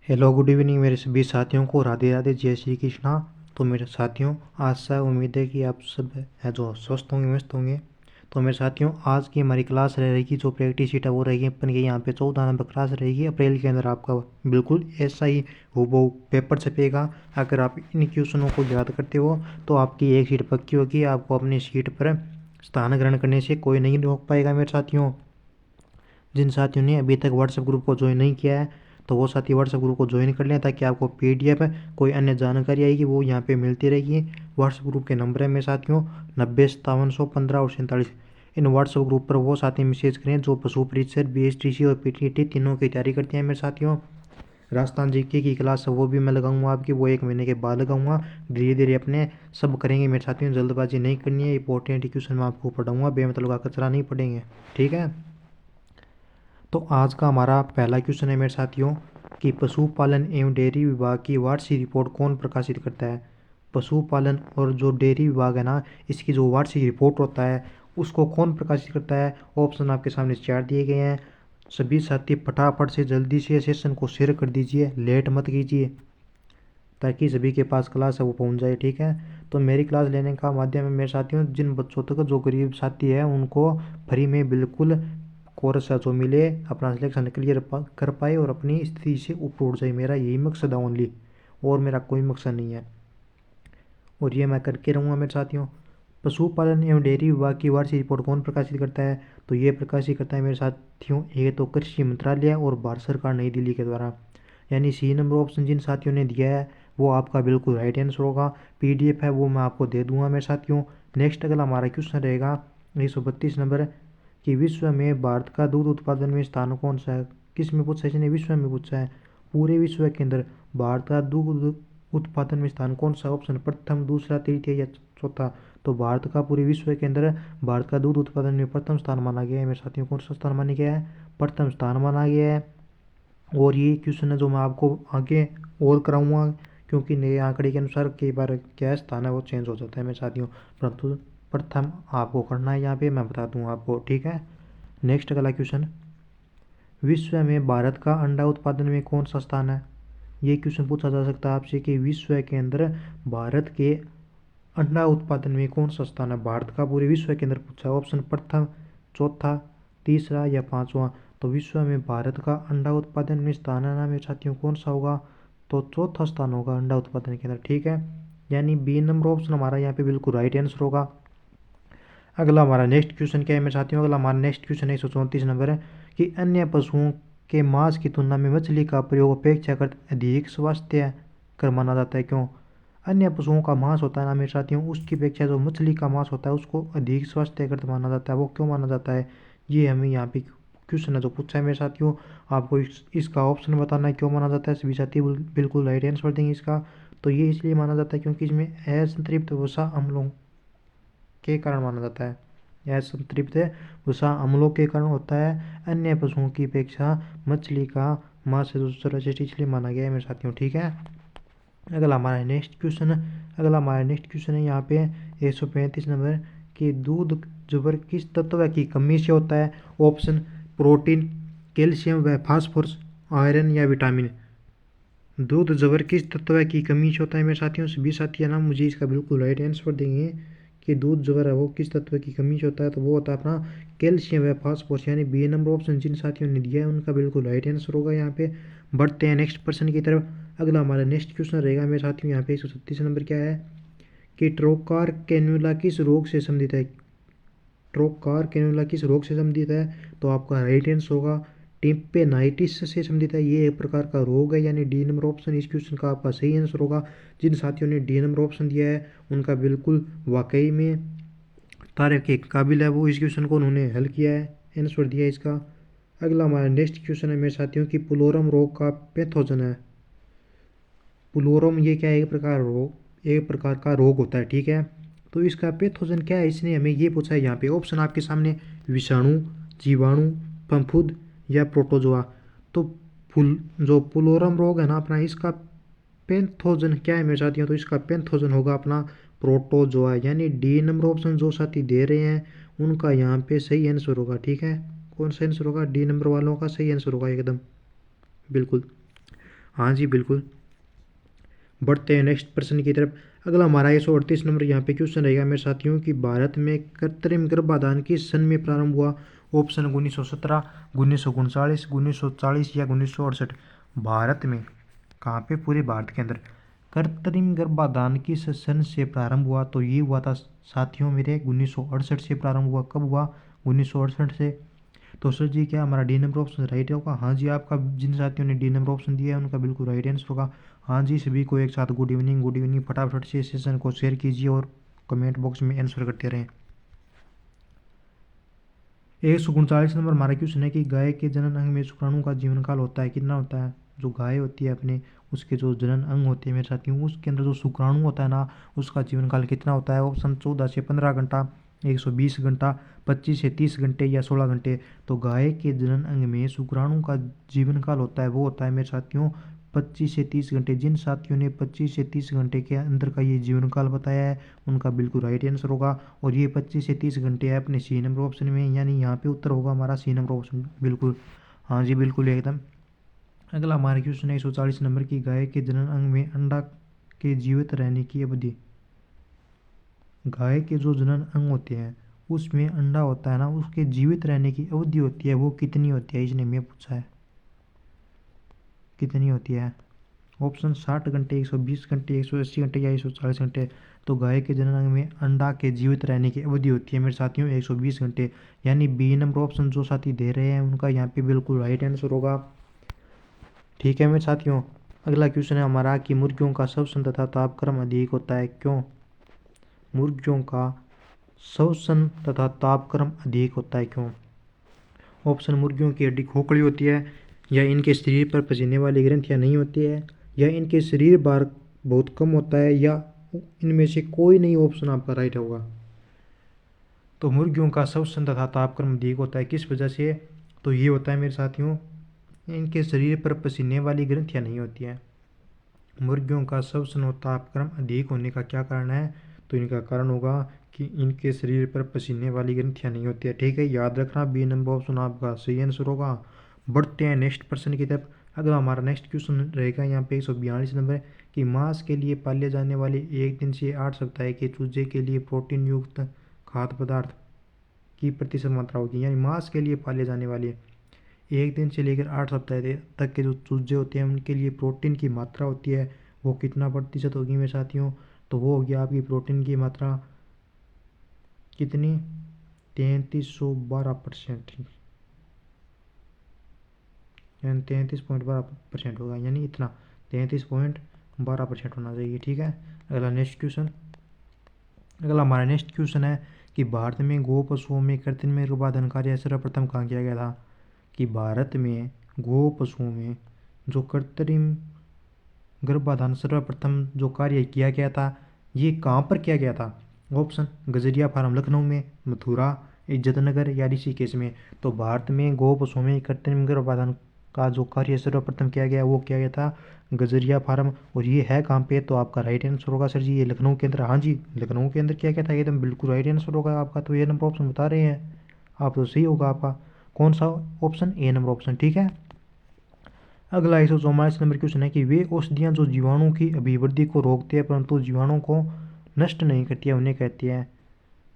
Hello good evening मेरे सभी साथियों को राधे राधे जय श्री कृष्णा। तो मेरे साथियों, आशा उम्मीद है कि आप सब है जो स्वस्थ होंगे मस्त होंगे। तो मेरे साथियों, आज की हमारी क्लास रहेगी जो प्रैक्टिस शीट है वो रहेगी अपन की यहाँ पे 14 नंबर क्लास रहेगी। अप्रैल के अंदर आपका बिल्कुल ऐसा ही हूबहू पेपर छपेगा। अगर आप इन क्वेश्चनों को याद करते हो तो आपकी एक सीट पक्की होगी। आपको अपनी सीट पर स्थान ग्रहण करने से कोई नहीं रोक पाएगा। मेरे साथियों, जिन साथियों ने अभी तक व्हाट्सएप ग्रुप को ज्वाइन नहीं किया है तो वो साथी व्हाट्सएप ग्रुप को ज्वाइन कर लें, ताकि आपको पीडीएफ कोई अन्य जानकारी आएगी वो यहाँ पे मिलती रहेगी। व्हाट्सएप ग्रुप के नंबर है मेरे साथियों 90 5715 और 47। इन व्हाट्सएप ग्रुप पर वो साथी मैसेज करें जो पशु परीक्षक बीएसटीसी और पीटीटी तीनों की तैयारी करते हैं। मेरे साथियों, राजस्थान जीके की क्लास है वो भी मैं लगाऊंगा आपकी, वो 1 महीने के बाद लगाऊंगा। धीरे धीरे अपने सब करेंगे मेरे साथियों, जल्दबाजी नहीं करनी है। इंपॉर्टेंट क्वेश्चन मैं आपको पढ़ाऊंगा, बेमतलब का कचरा नहीं पढ़ेंगे, ठीक है। तो आज का हमारा पहला क्वेश्चन है मेरे साथियों कि पशुपालन एवं डेयरी विभाग की वार्षिक रिपोर्ट कौन प्रकाशित करता है। पशुपालन और जो डेयरी विभाग है ना, इसकी जो वार्षिक रिपोर्ट होता है उसको कौन प्रकाशित करता है। ऑप्शन आपके सामने 4 दिए गए हैं। सभी साथी फटाफट से जल्दी से सेशन को शेयर कर दीजिए, लेट मत कीजिए, ताकि सभी के पास क्लास है वो पहुंच जाए, ठीक है। तो मेरी क्लास लेने का माध्यम है मेरे साथियों, जिन बच्चों तक जो गरीब साथी है उनको फ्री में बिल्कुल कोर्स है जो मिले, अपना सिलेक्शन क्लियर कर पाए और अपनी स्थिति से ऊपर उठ जाए। मेरा यही मकसद है ओनली, और मेरा कोई मकसद नहीं है, और ये मैं करके रहूँगा मेरे साथियों। पशुपालन एवं डेयरी विभाग की वार्षिक रिपोर्ट कौन प्रकाशित करता है, तो ये प्रकाशित करता है मेरे साथियों एक तो कृषि मंत्रालय और भारत सरकार नई दिल्ली के द्वारा। यानी सी नंबर ऑप्शन जिन साथियों ने दिया है वो आपका बिल्कुल राइट आंसर होगा। पीडीएफ है वो मैं आपको दे दूंगा मेरे साथियों। नेक्स्ट अगला हमारा क्वेश्चन रहेगा 132 नंबर कि विश्व में भारत का दूध उत्पादन में स्थान कौन सा है। किस में पूछा है, इसने विश्व में पूछा है। पूरे विश्व के अंदर भारत का दूध उत्पादन में स्थान कौन सा। ऑप्शन प्रथम, दूसरा, तृतीय या चौथा। तो भारत का पूरे विश्व के अंदर भारत का दूध उत्पादन में प्रथम स्थान माना गया है मेरे साथियों। कौन सा स्थान माना गया है, प्रथम स्थान माना गया है। और ये क्वेश्चन है जो मैं आपको आगे और कराऊंगा, क्योंकि नए आंकड़े के अनुसार कई बार क्या स्थान है वो चेंज हो जाता है मेरे साथियों। परंतु प्रथम आपको करना है, यहाँ पे मैं बता दूंगा आपको, ठीक है। नेक्स्ट अगला क्वेश्चन, विश्व में भारत का अंडा उत्पादन में कौन सा स्थान है। ये क्वेश्चन पूछा जा सकता है आपसे कि विश्व के अंदर भारत के अंडा उत्पादन में कौन सा स्थान है। भारत का पूरे विश्व के अंदर पूछा। ऑप्शन प्रथम, चौथा, तीसरा या पांचवा। तो विश्व में भारत का अंडा उत्पादन में स्थान है ना मेरे साथियों, कौन सा होगा, तो चौथा स्थान होगा अंडा उत्पादन के अंदर, ठीक है। यानी बी नंबर ऑप्शन हमारा यहाँ पे बिल्कुल राइट आंसर होगा। अगला हमारा नेक्स्ट क्वेश्चन क्या है मेरे साथियों, अगला हमारा नेक्स्ट क्वेश्चन है 134 नंबर है कि अन्य पशुओं के मांस की तुलना में मछली का प्रयोग अपेक्षाकृत अधिक स्वास्थ्यकर माना जाता है, क्यों। अन्य पशुओं का मांस होता है ना मेरे साथियों, उसकी अपेक्षा जो मछली का मांस होता है उसको अधिक स्वास्थ्यकर माना जाता है। वो क्यों माना जाता है, ये हमें यहाँ पे क्वेश्चन है जो पूछा है मेरे साथियों। आपको इसका ऑप्शन बताना है क्यों माना जाता है। सभी साथी बिल्कुल राइट आंसर देंगे इसका। तो ये इसलिए माना जाता है क्योंकि इसमें असंतृप्त वसा अम्लों के कारण माना जाता है। यह संतृप्त वसा अम्लों के कारण होता है। अन्य पशुओं की अपेक्षा मछली का मांस सर्वश्रेष्ठ इसलिए माना गया है मेरे साथियों, ठीक है। अगला हमारा नेक्स्ट क्वेश्चन है यहाँ पे 135 नंबर कि दूध जुबर किस तत्व की कमी से होता है। ऑप्शन प्रोटीन, कैल्शियम व फास्फोरस, आयरन या विटामिन। दूध जबर किस तत्व की कमी से होता है मेरे साथियों। सभी साथी है ना मुझे इसका बिल्कुल राइट आंसर देंगे कि दूध जबर है वो किस तत्व की कमी से होता है। तो वो होता है अपना कैल्शियम व फास्फोरस, यानी बी नंबर ऑप्शन जिन साथियों ने दिया है उनका बिल्कुल राइट आंसर होगा। यहाँ पे बढ़ते हैं नेक्स्ट पर्सन की तरफ। अगला हमारा नेक्स्ट क्वेश्चन रहेगा मेरे साथियों यहाँ पे 136 नंबर क्या है कि ट्रोकार कैन्युला किस रोग से संबंधित है। ट्रोकार कैन्युला किस रोग से संबंधित है, तो आपका राइट आंसर होगा टिम्पेनाइटिस से संबंधित है। ये एक प्रकार का रोग है, यानी डी नंबर ऑप्शन इस क्वेश्चन का आपका सही आंसर होगा। जिन साथियों ने डी नंबर ऑप्शन दिया है उनका बिल्कुल वाकई में तारीफ के काबिल है, वो इस क्वेश्चन को उन्होंने हल किया है, आंसर दिया है इसका। अगला हमारा नेक्स्ट क्वेश्चन है मेरे साथियों की पुलोरम रोग का पैथोजन है। पुलोरम ये क्या है, एक प्रकार का रोग होता है, ठीक है। तो इसका पैथोजन क्या है, इसने हमें ये पूछा है यहाँ पे। ऑप्शन आपके सामने विषाणु, जीवाणु, फफूंद या प्रोटोजोआ। तो जो पुलोरम रोग है ना अपना, इसका पैथोजन क्या है मेरे साथियों, तो इसका पैथोजन होगा अपना प्रोटोजोआ। यानी डी नंबर ऑप्शन जो साथी दे रहे हैं उनका यहाँ पे सही आंसर होगा, ठीक है। कौन सा आंसर होगा, डी नंबर वालों का सही आंसर होगा एकदम बिल्कुल। हाँ जी बिल्कुल। बढ़ते हैं नेक्स्ट प्रश्न की तरफ। अगला हमारा 138 नंबर यहाँ पे क्वेश्चन रहेगा मेरे साथियों कि भारत में कृत्रिम गर्भाधान किस सन में प्रारंभ हुआ। ऑप्शन 1917, 1939, 1940 या 1968। भारत में कहाँ पे, पूरे भारत के अंदर कृत्रिम गर्भाधान किस सन से प्रारंभ हुआ, तो ये हुआ था साथियों मेरे 1968 से प्रारंभ हुआ। कब हुआ, 1968 से। तो सर जी क्या हमारा डी नंबर ऑप्शन राइट होगा। हाँ जी, आपका जिन साथियों ने डी नंबर ऑप्शन दिया है उनका बिल्कुल राइट आंसर होगा। हाँ जी, सभी को एक साथ गुड इवनिंग। गुड इवनिंग, फटाफट से सेशन को शेयर कीजिए और कमेंट बॉक्स में आंसर करते रहें। 139 नंबर हमारा क्वेश्चन है कि गाय के जनन अंग में शुक्राणु का जीवन काल होता है, कितना होता है। जो गाय होती है अपने, उसके जो जनन अंग होते हैं मेरे साथियों, उसके अंदर जो शुक्राणु होता है ना, उसका जीवन काल कितना होता है। ऑप्शन 14 से 15 घंटा, 120 घंटा, 25 से 30 घंटे या 16 घंटे। तो गाय के जनन अंग में शुक्राणु का जीवन काल होता है, वो होता है मेरे साथियों 25 से 30 घंटे। जिन साथियों ने 25 से 30 घंटे के अंदर का ये जीवन काल बताया है उनका बिल्कुल राइट आंसर होगा। और ये 25 से 30 घंटे है अपने सी नंबर ऑप्शन में, यानी यहाँ पे उत्तर होगा हमारा सी नंबर ऑप्शन बिल्कुल। हाँ जी बिल्कुल एकदम। अगला हमारा क्वेश्चन है 140 नंबर की गाय के जनन अंग में अंडा के जीवित रहने की अवधि। गाय के जो जनन अंग होते हैं उसमें अंडा होता है ना, उसके जीवित रहने की अवधि होती है वो कितनी होती है, इसने मैं पूछा है कितनी होती है। ऑप्शन 60 घंटे, 120 घंटे, 180 घंटे या 140 घंटे। तो गाय के जनन अंग में अंडा के जीवित रहने की अवधि होती है मेरे साथियों 120 घंटे, यानी बी नंबर ऑप्शन जो साथी दे रहे हैं उनका यहाँ पे बिल्कुल राइट आंसर होगा। ठीक है मेरे साथियों। अगला क्वेश्चन है हमारा कि मुर्गियों का श्वसन तथा तापक्रम अधिक होता है, क्यों। मुर्गियों का श्वसन तथा तापक्रम अधिक होता है, क्यों। ऑप्शन, मुर्गियों की हड्डी खोखली होती है, या इनके शरीर पर पसीने वाली ग्रंथियां नहीं होती है, या इनके शरीर भार बहुत कम होता है, या इनमें से कोई नहीं ऑप्शन आपका राइट होगा। तो मुर्गियों का श्वसन तथा तापक्रम अधिक होता है किस वजह से, तो ये होता है मेरे साथियों इनके शरीर पर पसीने वाली ग्रंथियां नहीं होती हैं। मुर्गियों का श्वसन और तापक्रम अधिक होने का क्या कारण है, तो इनका कारण होगा कि इनके शरीर पर पसीने वाली ग्रंथियां नहीं होती है। ठीक है, याद रखना बी नंबर ऑप्शन आपका सही आंसर होगा। बढ़ते हैं नेक्स्ट प्रश्न की तरफ। अगला हमारा नेक्स्ट क्वेश्चन रहेगा यहाँ पे 142 नंबर कि मांस के लिए पाले जाने वाले 1 दिन से 8 सप्ताह के चूजे के लिए प्रोटीन युक्त खाद्य पदार्थ की प्रतिशत मात्रा होगी। यानी मांस के लिए पाले जाने वाले 1 दिन से लेकर 8 सप्ताह तक के जो चूजे होते हैं उनके लिए प्रोटीन की मात्रा होती है वो कितना प्रतिशत होगी मेरे साथियों, तो वो होगी आपकी प्रोटीन की मात्रा कितनी, 3312%, यानी 33.12% होगा, यानी इतना 33.12% होना चाहिए। ठीक है, अगला नेक्स्ट क्वेश्चन। अगला हमारा नेक्स्ट क्वेश्चन है कि भारत में गो पशुओं में कृत्रिम गर्भाधान कार्य सर्वप्रथम कहाँ किया गया था। कि भारत में गो पशुओं में जो कृत्रिम गर्भाधान सर्वप्रथम जो कार्य किया गया था ये कहाँ पर किया गया था। ऑप्शन, गजरिया फार्म लखनऊ में, मथुरा, इज्जतनगर या ऋषिकेश में। तो भारत में गो पशुओं में कृत्रिम गर्भाधान का जो कार्य सर्वप्रथम किया गया वो किया गया था गजरिया फार्म। और ये है कहाँ पे, तो आपका राइट आंसर होगा सर जी ये लखनऊ के अंदर। हाँ जी, लखनऊ के अंदर किया गया था, एकदम बिल्कुल राइट आंसर होगा आपका। तो ये नंबर ऑप्शन बता रहे हैं आप, तो सही होगा आपका कौन सा ऑप्शन, ए नंबर ऑप्शन। ठीक है, अगला 144 नंबर क्वेश्चन है कि वे औषधियाँ जो जीवाणु की अभिवृद्धि को रोकते हैं परंतु जीवाणु को नष्ट नहीं करती है उन्हें कहते हैं।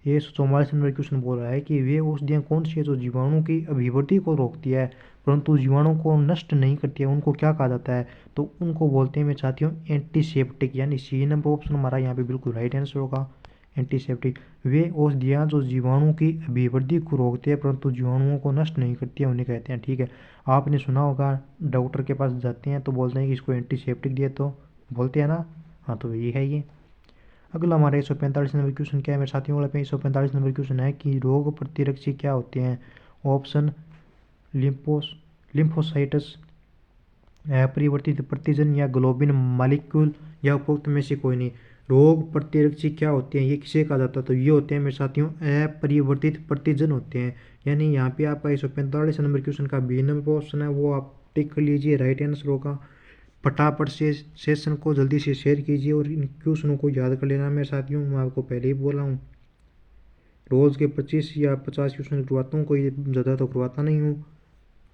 ये 144 नंबर क्वेश्चन बोल रहा है कि वे औषधियाँ कौन सी है जो जीवाणु की अभिवृद्धि को रोकती है परंतु जीवाणु को नष्ट नहीं करती है, उनको क्या कहा जाता है, तो उनको बोलते हैं मैं साथियों एंटीसेप्टिक, यानी सी नंबर ऑप्शन हमारा यहाँ पे बिल्कुल राइट आंसर होगा एंटीसेप्टिक। वे औषधियाँ जो जीवाणु की अभिवृद्धि को रोकते हैं परंतु जीवाणुओं को नष्ट नहीं करती है उन्हें कहते हैं। ठीक है, आपने सुना होगा डॉक्टर के पास जाते हैं तो बोलते हैं कि इसको एंटीसेप्टिक दिया, तो बोलते हैं ना, हाँ तो यही है ये। अगला हमारा 145 नंबर क्वेश्चन क्या है मेरे साथियों, वाला पे 145 नंबर क्वेश्चन है कि रोग प्रतिरक्षी क्या होते हैं। ऑप्शन, लिम्फोसाइटस, अपरिवर्तित प्रतिजन या ग्लोबिन मालिक्यूल, या उपरोक्त में से कोई नहीं। रोग प्रतिरक्षी क्या होते हैं ये किसे कहा जाता है, तो ये होते हैं मेरे साथियों अपरिवर्तित प्रतिजन होते हैं। यानी यहाँ पे आपका 145 नंबर क्वेश्चन का बी नंबर ऑप्शन है वो आप टिक कर लीजिए, राइट आंसर होगा। फटाफट से सेशन को जल्दी से शेयर कीजिए और इन क्वेश्चनों को याद कर लेना मेरे साथियों, मैं आपको पहले ही बोला हूँ रोज़ के 25 या 50 क्वेश्चन करवाता हूँ, कोई ज़्यादा तो करवाता नहीं हूँ।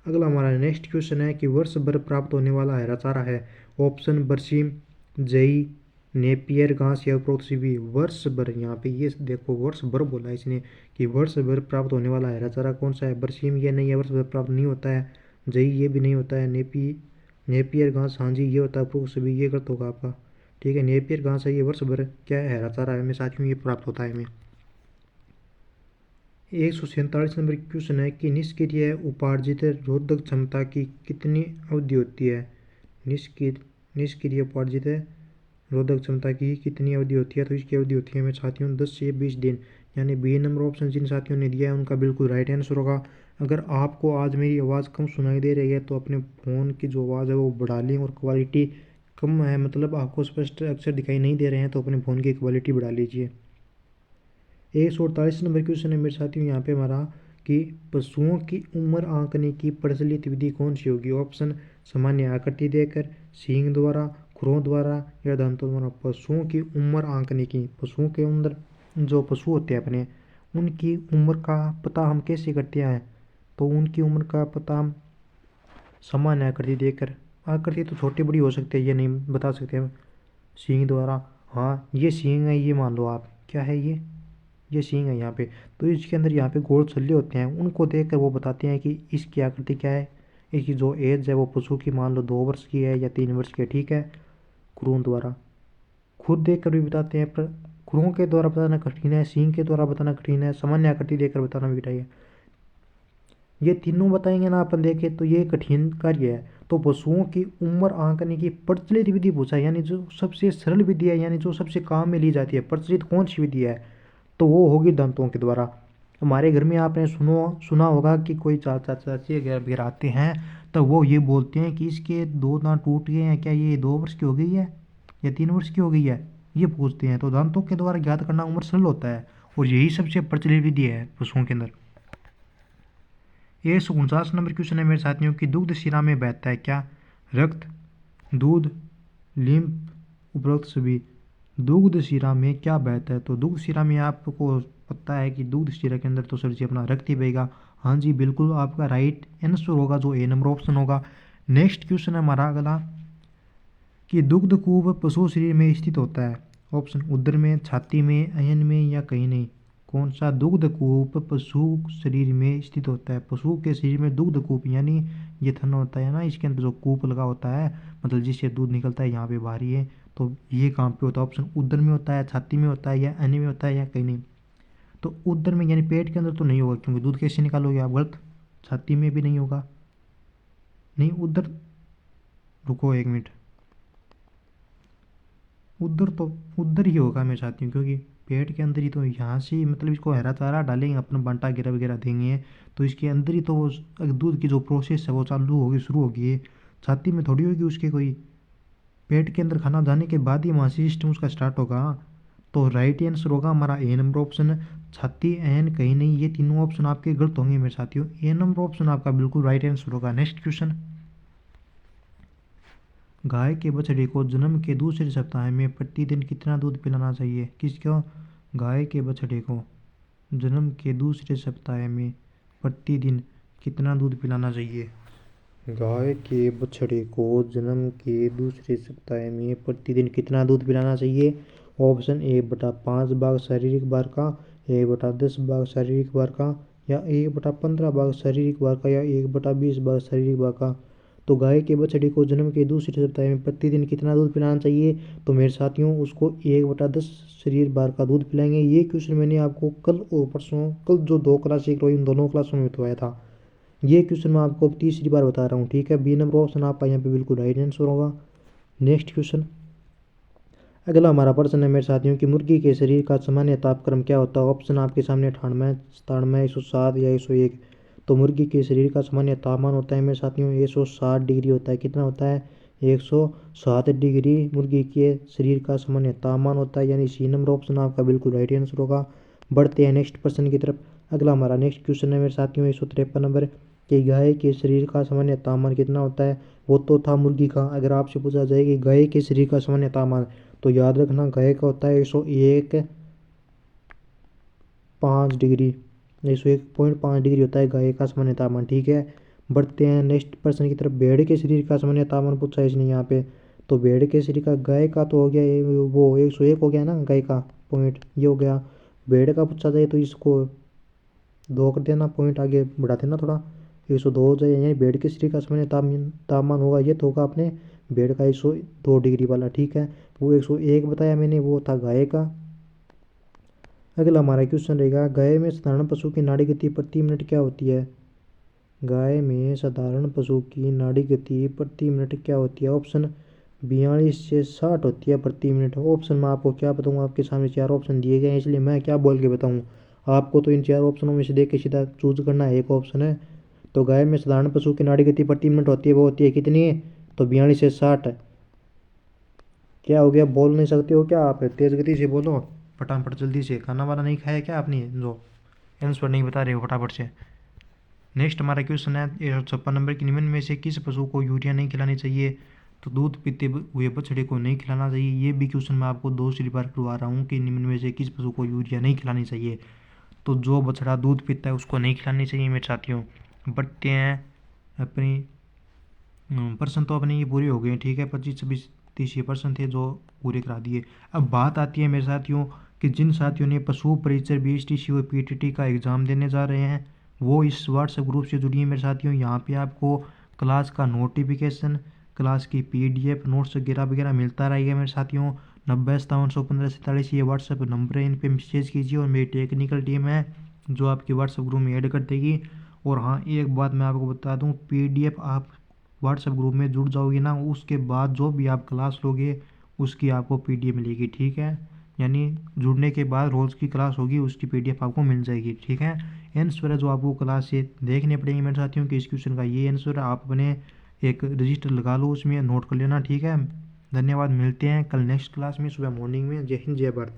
अगला हमारा नेक्स्ट क्वेश्चन है कि वर्ष भर प्राप्त होने वाला हरा चारा है। ऑप्शन बरसीम, जई, नेपियर घास या उपरोक्त सभी। वर्ष भर, यहाँ पे ये देखो वर्ष भर बोला है इसने कि वर्ष भर प्राप्त होने वाला हरा चारा कौन सा है। बरसीम ये नहीं है, वर्ष भर प्राप्त नहीं होता है। जई ये भी नहीं होता है। नेपियर घास, हाँ जी ये होता है। उपरोक्त सभी ये गलत होगा आपका। ठीक है, नेपियर घास है ये वर्ष भर क्या है, हरा चारा है हमें साथियों, ये प्राप्त होता है हमें। 147 नंबर क्वेश्चन है कि निष्क्रिय उपार्जित रोधक क्षमता की कितनी अवधि होती है। निष्क्रिय उपार्जित रोधक क्षमता की कितनी अवधि होती है, तो इसकी अवधि होती है मेरे साथियों 10 से 20 दिन। यानी बी नंबर ऑप्शन जिन साथियों ने दिया है उनका बिल्कुल राइट आंसर होगा। अगर आपको आज मेरी आवाज़ कम सुनाई दे रही है तो अपने फ़ोन की जो आवाज़ है वो बढ़ा लें, और क्वालिटी कम है मतलब आपको स्पष्ट अक्षर दिखाई नहीं दे रहे हैं तो अपने फ़ोन की क्वालिटी बढ़ा लीजिए। 148 नंबर क्वेश्चन है मेरे साथियों यहाँ पे हमारा कि पशुओं की उम्र आंकने की प्रचलित विधि कौन सी होगी। ऑप्शन सामान्य आकृति देकर, सींग द्वारा, खुरों द्वारा या दांतों द्वारा। पशुओं की उम्र आंकने की, पशुओं के अंदर जो पशु होते हैं अपने, उनकी उम्र का पता हम कैसे करते हैं, तो उनकी उम्र का पता हम सामान्य आकृति देकर, आकृति तो छोटी बड़ी हो सकती है ये नहीं बता सकते हम, सींग द्वारा। हाँ ये सींग है, ये मान लो आप, क्या है ये सींग है यहाँ पे। तो इसके अंदर यहाँ पे गोल छल्ले होते हैं, उनको देखकर वो बताते हैं कि इसकी आकृति क्या है। इसकी जो एज है वो पशु की मान लो 2 वर्ष की है या 3 वर्ष की है। ठीक है, खुरों द्वारा, खुद देख कर भी बताते हैं, पर खुरों के द्वारा बताना कठिन है, सींग के द्वारा बताना कठिन है, सामान्य आकृति देकर बताना भी कठिन है। ये तीनों बताएंगे ना अपन देखें तो ये कठिन कार्य है। तो पशुओं की उम्र आंकने की प्रचलित विधि पूछा है, यानी जो सबसे सरल विधि है, यानी जो सबसे काम में ली जाती है, प्रचलित कौन सी विधि है, तो वो होगी दांतों के द्वारा। हमारे घर में आपने सुना होगा कि कोई चाचा चाची घर आते हैं तो वो ये बोलते हैं कि इसके 2 दांत टूट गए हैं, क्या ये 2 वर्ष की हो गई है या 3 वर्ष की हो गई है, ये पूछते हैं। तो दांतों के द्वारा ज्ञात करना उम्र सरल होता है, और यही सबसे प्रचलित विधि है पशुओं के अंदर। 149 नंबर क्वेश्चन है मेरे साथियों की दुग्ध शिरा में बहता है क्या। रक्त, दूध, लिम्फ, उपरोक्त सभी। दुग्ध शिरा में क्या बहता है, तो दुग्ध शिरा में आपको पता है कि दुग्ध शिरा के अंदर तो सर जी अपना रक्त ही बहेगा। हाँ जी बिल्कुल आपका राइट आंसर होगा जो ए नंबर ऑप्शन होगा। नेक्स्ट क्वेश्चन है हमारा अगला कि दुग्ध कूप पशु शरीर में स्थित होता है। ऑप्शन उदर में, छाती में, अयन में या कहीं नहीं। कौन सा दुग्ध कूप पशु शरीर में स्थित होता है। पशु के शरीर में दुग्ध कूप यानी ये थन होता है ना, इसके अंदर जो कूप लगा होता है मतलब जिससे दूध निकलता है, यहाँ पे बाहरी है, तो ये कहाँ पे होता है। ऑप्शन उदर में होता है, छाती में होता है या अयन में होता है या कहीं नहीं। तो उदर में यानी पेट के अंदर तो नहीं होगा, क्योंकि दूध कैसे निकालोगे आप, गलत। छाती में भी नहीं होगा, नहीं उधर, रुको 1 मिनट, उधर तो उधर ही होगा मैं चाहती हूँ, क्योंकि पेट के अंदर ही तो, यहाँ से मतलब इसको हरा चारा डालेंगे अपन, बंटा गिरा वगैरह देंगे तो इसके अंदर ही तो वो दूध की जो प्रोसेस है वो चालू होगी, शुरू होगी। छाती में थोड़ी होगी उसके कोई, पेट के अंदर खाना जाने के बाद ही वहाँ से सिस्टम उसका स्टार्ट होगा। तो राइट आंसर होगा हमारा ए नंबर ऑप्शन, छाती एन कहीं नहीं। ये तीनों ऑप्शन आपके गलत होंगे मेरे साथियों, ए नंबर ऑप्शन आपका बिल्कुल राइट आंसर होगा। नेक्स्ट क्वेश्चन, गाय के बछड़े को जन्म के दूसरे सप्ताह में प्रतिदिन कितना दूध पिलाना चाहिए। किसको, गाय के बछड़े को जन्म के दूसरे सप्ताह में प्रतिदिन कितना दूध पिलाना चाहिए। गाय के बछड़े को जन्म के दूसरे सप्ताह में प्रतिदिन कितना दूध पिलाना चाहिए। ऑप्शन ए बटा 5 भाग शारीरिक भार का, ए बटा 10 भाग शारीरिक भार का, या ए बटा 15 भाग शारीरिक भार का, या 1 बटा 20 भाग शारीरिक भार का। तो गाय के बछड़े को जन्म के दूसरे सप्ताह में प्रतिदिन कितना दूध पिलाना चाहिए, तो मेरे साथियों उसको 1 बटा 10 शरीर भार का दूध पिलाएंगे। ये क्वेश्चन मैंने आपको कल और परसों, कल जो 2 क्लास एक इन दोनों क्लासों में बताया था। ये क्वेश्चन मैं आपको अब तीसरी बार बता रहा हूँ। ठीक है, बी नंबर ऑप्शन आपका यहाँ पे बिल्कुल राइट आंसर होगा। नेक्स्ट क्वेश्चन, अगला हमारा प्रश्न है मेरे साथियों की मुर्गी के शरीर का सामान्य तापक्रम क्या होता है। ऑप्शन आपके सामने 98, 97, 107 या 101। तो मुर्गी के शरीर का सामान्य तापमान होता है मेरे साथियों 160 डिग्री होता है। कितना होता है, 160 डिग्री मुर्गी के शरीर का सामान्य तापमान होता है, यानी सी नंबर ऑप्शन आपका बिल्कुल राइट आंसर होगा। बढ़ते हैं नेक्स्ट प्रश्न की तरफ। अगला हमारा नेक्स्ट क्वेश्चन है मेरे साथियों 153 नंबर कि गाय के शरीर का सामान्य तापमान कितना होता है। वो तो था मुर्गी का, अगर आपसे पूछा जाए कि गाय के शरीर का सामान्य तापमान, तो याद रखना गाय का होता है 101.5 डिग्री, 101.5 डिग्री होता है गाय का सामान्य तापमान। ठीक है, बढ़ते हैं नेक्स्ट प्रश्न की तरफ। भेड़ के शरीर का सामान्य तापमान पूछा है इसने यहाँ पे। तो भेड़ के शरीर का, गाय का तो हो गया वो 101 हो गया ना, गाय का पॉइंट ये हो गया। भेड़ का पूछा जाए तो इसको 2 कर देना, पॉइंट आगे बढ़ा देना थोड़ा, 102 हो जाए। यानी भेड़ के शरीर का सामान्य तापमान होगा, ये तो होगा अपने भेड़ का 102 डिग्री वाला, ठीक है। वो 101 बताया मैंने, वो था गाय का। अगला हमारा क्वेश्चन रहेगा, गाय में साधारण पशु की नाड़ी गति प्रति मिनट क्या होती है। गाय में साधारण पशु की नाड़ी गति प्रति मिनट क्या होती है। ऑप्शन 42 से 60 होती है प्रति मिनट। ऑप्शन में आपको क्या बताऊँ, आपके सामने 4 ऑप्शन दिए गए हैं, इसलिए मैं क्या बोल के बताऊँ आपको। तो इन 4 ऑप्शनों में से देख के सीधा चूज करना है, एक ऑप्शन है। तो गाय में साधारण पशु की नाड़ी गति प्रति मिनट होती है, वो होती है कितनी, तो 42 से 60। क्या हो गया, बोल नहीं सकते हो क्या आप, तेज गति से बोलो फटाफट जल्दी से। खाना वाना नहीं खाया क्या आपने, जो आंसर नहीं बता रहे हो फटाफट से। नेक्स्ट हमारा क्वेश्चन है 156 नंबर की, निम्न में से किस पशु को यूरिया नहीं खिलानी चाहिए। तो दूध पीते हुए बछड़े को नहीं खिलाना चाहिए। ये भी क्वेश्चन मैं आपको दूसरी बार करवा रहा हूँ कि निम्न में से किस पशु को यूरिया नहीं खिलानी चाहिए। तो जो बछड़ा दूध पीता है उसको नहीं खिलानी चाहिए मेरे साथियों। बढ़ते हैं अपनी प्रश्न तो अपने ये पूरे हो गए, ठीक है। 25-26-30 ये प्रश्न थे जो पूरे करा दिए। अब बात आती है मेरे साथियों कि जिन साथियों ने पशु परिचय BSTC और PTT का एग्ज़ाम देने जा रहे हैं वो इस व्हाट्सएप ग्रुप से जुड़िए मेरे साथियों। यहाँ पे आपको क्लास का नोटिफिकेशन, क्लास की PDF, नोट्स वगैरह वगैरह मिलता रहेगा मेरे साथियों। 90571547 ये व्हाट्सएप नंबर है, इन पे मैसेज कीजिए और मेरी टेक्निकल टीम है जो आपके व्हाट्सएप ग्रुप में ऐड कर देगी। और हाँ, एक बात मैं आपको बता दूँ, PDF आप व्हाट्सएप ग्रुप में जुड़ जाओगे ना, उसके बाद जो भी आप क्लास लोगे उसकी आपको PDF मिलेगी, ठीक है। यानी जुड़ने के बाद रोज़ की क्लास होगी, उसकी PDF आपको मिल जाएगी, ठीक है। आंसर है जो आपको क्लास से देखने पड़ेंगे मेरे साथियों कि इस क्वेश्चन का ये आंसर है। आप अपने एक रजिस्टर लगा लो, उसमें नोट कर लेना, ठीक है। धन्यवाद, मिलते हैं कल नेक्स्ट क्लास में सुबह मॉर्निंग में। जय हिंद, जय भारत।